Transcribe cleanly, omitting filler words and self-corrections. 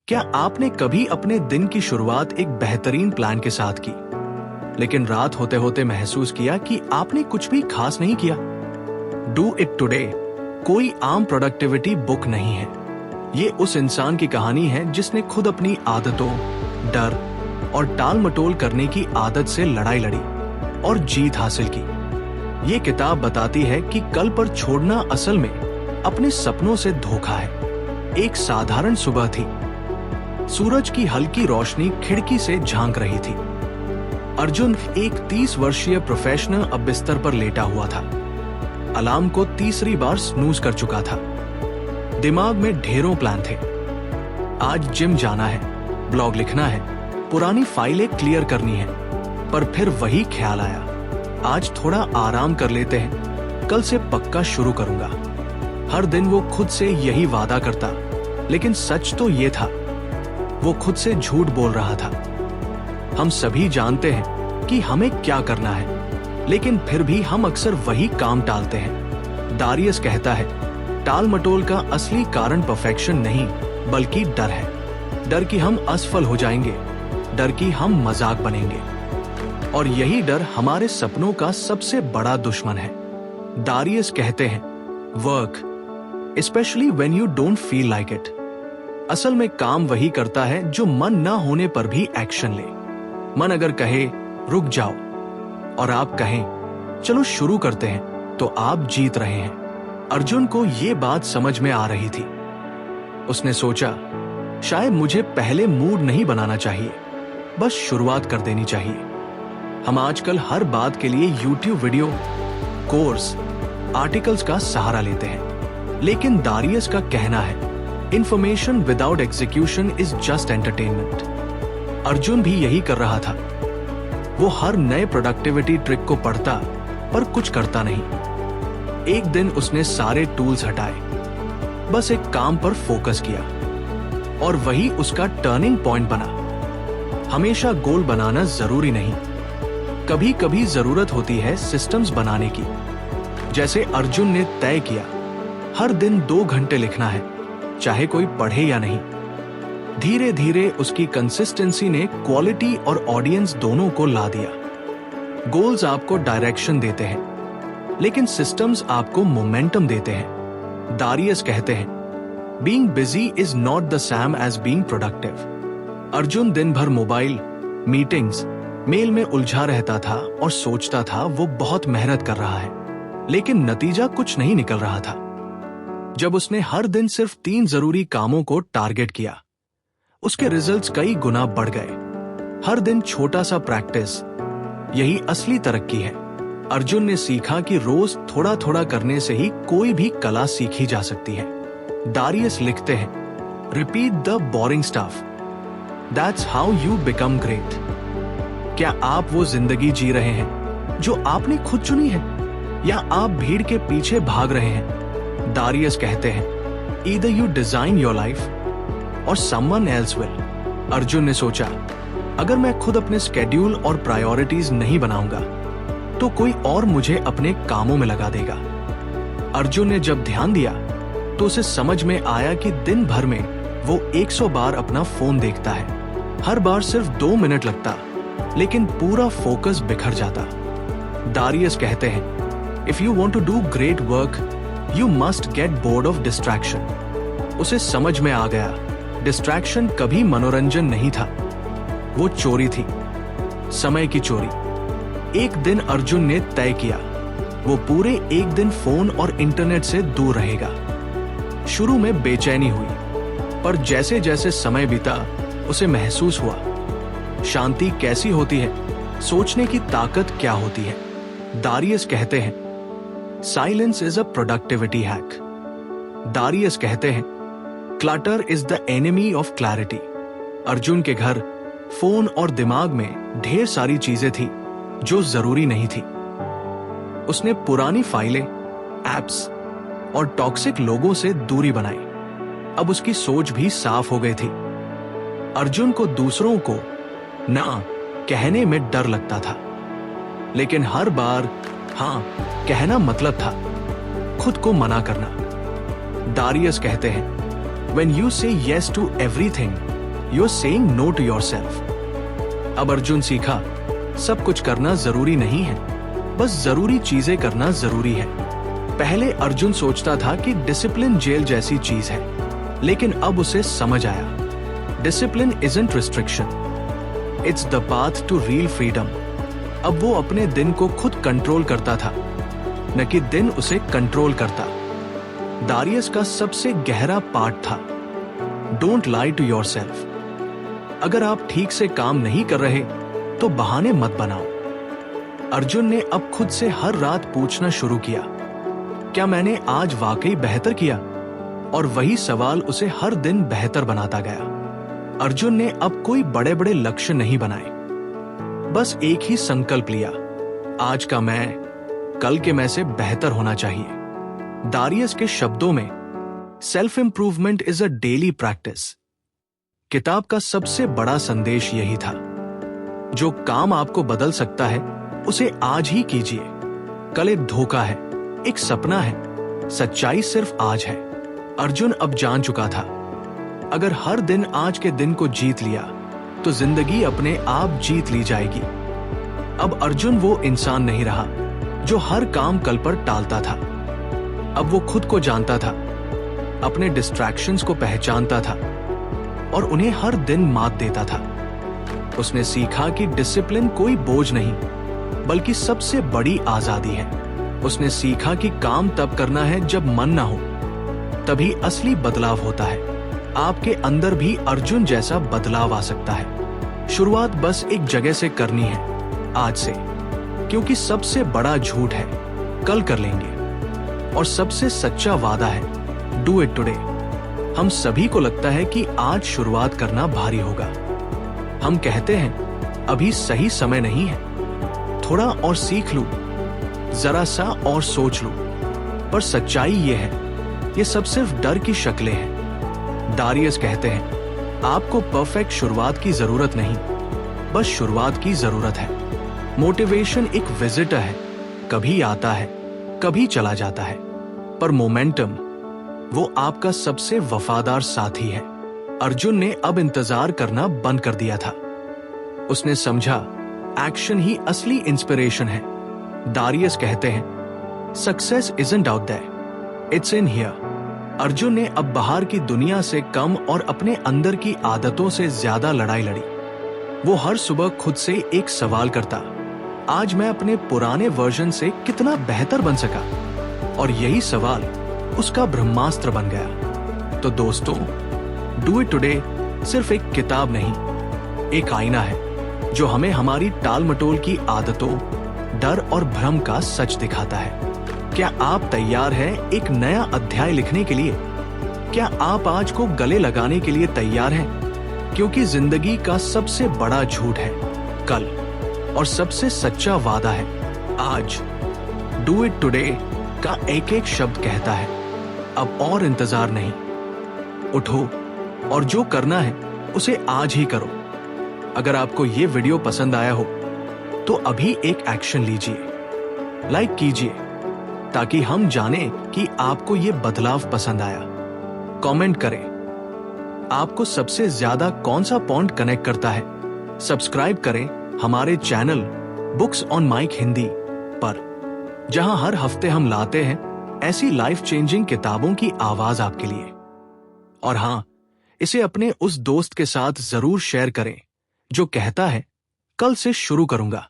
क्या आपने कभी अपने दिन की शुरुआत एक बेहतरीन प्लान के साथ की, लेकिन रात होते होते महसूस किया कि आपने कुछ भी खास नहीं किया? डू इट टुडे कोई आम प्रोडक्टिविटी बुक नहीं है। ये उस इंसान की कहानी है जिसने खुद अपनी आदतों, डर और टाल मटोल करने की आदत से लड़ाई लड़ी और जीत हासिल की। ये किताब बताती है कि कल पर छोड़ना असल में अपने सपनों से धोखा है। एक साधारण सुबह थी। सूरज की हल्की रोशनी खिड़की से झांक रही थी। अर्जुन, एक 30 वर्षीय प्रोफेशनल, अब बिस्तर पर लेटा हुआ था। अलार्म को तीसरी बार स्नूज कर चुका था। दिमाग में ढेरों प्लान थे। आज जिम जाना है, ब्लॉग लिखना है, पुरानी फाइलें क्लियर करनी है। पर फिर वही ख्याल आया, आज थोड़ा आराम कर लेते हैं, कल से पक्का शुरू करूंगा। हर दिन वो खुद से यही वादा करता, लेकिन सच तो ये था, वो खुद से झूठ बोल रहा था। हम सभी जानते हैं कि हमें क्या करना है, लेकिन फिर भी हम अक्सर वही काम टालते हैं। दारियस कहता है, टाल मटोल का असली कारण परफेक्शन नहीं, बल्कि डर है। डर कि हम असफल हो जाएंगे, डर कि हम मजाक बनेंगे, और यही डर हमारे सपनों का सबसे बड़ा दुश्मन है। दारियस कहते हैं, work specially when you don't feel like it. असल में काम वही करता है जो मन ना होने पर भी एक्शन ले। मन अगर कहे रुक जाओ और आप कहें चलो शुरू करते हैं, तो आप जीत रहे हैं। अर्जुन को ये बात समझ में आ रही थी। उसने सोचा, शायद मुझे पहले मूड नहीं बनाना चाहिए, बस शुरुआत कर देनी चाहिए। हम आजकल हर बात के लिए YouTube वीडियो, कोर्स, आर्टिकल्स का सहारा लेते हैं, लेकिन दारियस का कहना है, information without execution is just entertainment. Arjun भी यही कर रहा था। वो हर नए प्रोडक्टिविटी ट्रिक को पढ़ता, पर कुछ करता नहीं। एक दिन उसने सारे टूल्स हटाए, बस एक काम पर फोकस किया, और वही उसका टर्निंग पॉइंट बना। हमेशा गोल बनाना जरूरी नहीं, कभी कभी जरूरत होती है सिस्टम्स बनाने की। जैसे अर्जुन ने तय किया, हर दिन 2 घंटे लिखना है, चाहे कोई पढ़े या नहीं। धीरे धीरे उसकी कंसिस्टेंसी ने क्वालिटी और ऑडियंस दोनों को ला दिया। गोल्स आपको डायरेक्शन देते हैं, लेकिन सिस्टम्स आपको मोमेंटम देते हैं। दारियस कहते हैं, being busy is not the same as being productive. Arjun दिन भर मोबाइल, मीटिंग्स, मेल में उलझा रहता था और सोचता था वो बहुत मेहनत कर रहा है, लेकिन नतीजा कुछ नहीं निकल रहा था। जब उसने हर दिन सिर्फ 3 जरूरी कामों को टारगेट किया, उसके रिजल्ट्स कई गुना बढ़ गए। हर दिन छोटा सा प्रैक्टिस, यही असली तरक्की है। अर्जुन ने सीखा कि रोज थोड़ा थोड़ा करने से ही कोई भी कला सीखी जा सकती है। दारियस लिखते हैं, repeat the boring stuff, that's how you become great. क्या आप वो जिंदगी जी रहे हैं जो आपने खुद चुनी है, या आप भीड़ के पीछे भाग रहे हैं? दारियस कहते हैं, either you design your life or someone else will। Arjun ने सोचा, अगर मैं खुद अपने स्केड्यूल और प्रायोरिटीज नहीं बनाऊंगा, तो कोई और मुझे अपने कामों में लगा देगा। अर्जुन ने जब ध्यान दिया, तो उसे समझ में आया कि दिन भर में वो 100 बार अपना फोन देखता है। हर बार सिर्फ 2 मिनट लगता, लेकिन पूरा फोकस बिखर जाता। दारियस कहते हैं, if you want to do great work, You must get bored of distraction। उसे समझ में आ गया, डिस्ट्रैक्शन कभी मनोरंजन नहीं था, वो चोरी थी, समय की चोरी। एक दिन अर्जुन ने तय किया, वो पूरे एक दिन फोन और इंटरनेट से दूर रहेगा। शुरू में बेचैनी हुई, पर जैसे जैसे समय बीता, उसे महसूस हुआ, शांति कैसी होती है, सोचने की ताकत क्या होती है। दारियस कहते हैं, silence is a productivity hack. Darius कहते हैं, clutter is the enemy of clarity. Arjun के घर, फोन और दिमाग में ढेर सारी चीजें थी जो जरूरी नहीं थी। उसने पुरानी फाइलें, एप्स और टॉक्सिक लोगों से दूरी बनाई। अब उसकी सोच भी साफ हो गई थी। अर्जुन को दूसरों को ना कहने में डर लगता था, लेकिन हर बार हाँ कहना मतलब था खुद को मना करना। दारियस कहते हैं, when you say yes to everything, you are saying no to yourself. अब अर्जुन सीखा, सब कुछ करना जरूरी नहीं है, बस जरूरी चीजें करना जरूरी है। पहले अर्जुन सोचता था कि डिसिप्लिन जेल जैसी चीज है, लेकिन अब उसे समझ आया, discipline isn't restriction, it's the path to real freedom. अब वो अपने दिन को खुद कंट्रोल करता था, न कि दिन उसे कंट्रोल करता। दारियस का सबसे गहरा पाठ था, डोंट लाई टू योरसेल्फ। अगर आप ठीक से काम नहीं कर रहे तो बहाने मत बनाओ। अर्जुन ने अब खुद से हर रात पूछना शुरू किया, क्या मैंने आज वाकई बेहतर किया? और वही सवाल उसे हर दिन बेहतर बनाता गया। अर्जुन ने अब कोई बड़े बड़े लक्ष्य नहीं बनाए, बस एक ही संकल्प लिया, आज का मैं कल के मैं से बेहतर होना चाहिए। दारियस के शब्दों में, self improvement is a daily practice. किताब का सबसे बड़ा संदेश यही था, जो काम आपको बदल सकता है उसे आज ही कीजिए। कल एक धोखा है, एक सपना है, सच्चाई सिर्फ आज है। अर्जुन अब जान चुका था, अगर हर दिन आज के दिन को जीत लिया तो जिंदगी अपने आप जीत ली जाएगी। अब अर्जुन वो इंसान नहीं रहा जो हर काम कल पर टालता था। अब वो खुद को जानता था, अपने डिस्ट्रैक्शंस को पहचानता था और उन्हें हर दिन मात देता था। उसने सीखा कि डिसिप्लिन कोई बोझ नहीं, बल्कि सबसे बड़ी आजादी है। उसने सीखा कि काम तब करना है जब मन ना हो, तभी असली बदलाव होता है। आपके अंदर भी अर्जुन जैसा बदलाव आ सकता है। शुरुआत बस एक जगह से करनी है, आज से, क्योंकि सबसे बड़ा झूठ है कल कर लेंगे, और सबसे सच्चा वादा है डू इट टुडे। हम सभी को लगता है कि आज शुरुआत करना भारी होगा। हम कहते हैं अभी सही समय नहीं है, थोड़ा और सीख लूं, जरा सा और सोच लूं। पर सच्चाई ये है, ये सब सिर्फ डर की शक्लें हैं। दारियस कहते हैं, आपको परफेक्ट शुरुआत की जरूरत नहीं, बस शुरुआत की जरूरत है। मोटिवेशन एक विजिटर है, कभी आता है, कभी चला जाता है, पर मोमेंटम वो आपका सबसे वफादार साथी है। अर्जुन ने अब इंतजार करना बंद कर दिया था। उसने समझा, एक्शन ही असली इंस्पिरेशन है। दारियस कहते हैं, success isn't out there, it's in here. Arjun ने अब बाहर की दुनिया से कम और अपने अंदर की आदतों से ज्यादा लड़ाई लड़ी। वो हर सुबह खुद से एक सवाल करता, आज मैं अपने पुराने वर्जन से कितना बेहतर बन सका? और यही सवाल उसका ब्रह्मास्त्र बन गया। तो दोस्तों, डू इट टुडे सिर्फ एक किताब नहीं, एक आईना है जो हमें हमारी टाल मटोल की आदतों, डर और भ्रम का सच दिखाता है। क्या आप तैयार हैं एक नया अध्याय लिखने के लिए? क्या आप आज को गले लगाने के लिए तैयार हैं? क्योंकि जिंदगी का सबसे बड़ा झूठ है कल, और सबसे सच्चा वादा है आज। डू इट टुडे का एक एक शब्द कहता है, अब और इंतजार नहीं, उठो और जो करना है उसे आज ही करो। अगर आपको ये वीडियो पसंद आया हो तो अभी एक एक्शन लीजिए, लाइक कीजिए, ताकि हम जानें कि आपको ये बदलाव पसंद आया। कमेंट करें, आपको सबसे ज्यादा कौन सा पॉइंट कनेक्ट करता है। सब्सक्राइब करें हमारे channel Books on Mic Hindi पर, जहां हर हफ्ते हम लाते हैं ऐसी लाइफ चेंजिंग किताबों की आवाज आपके लिए। और हां, इसे अपने उस दोस्त के साथ जरूर शेयर करें जो कहता है कल से शुरू करूंगा।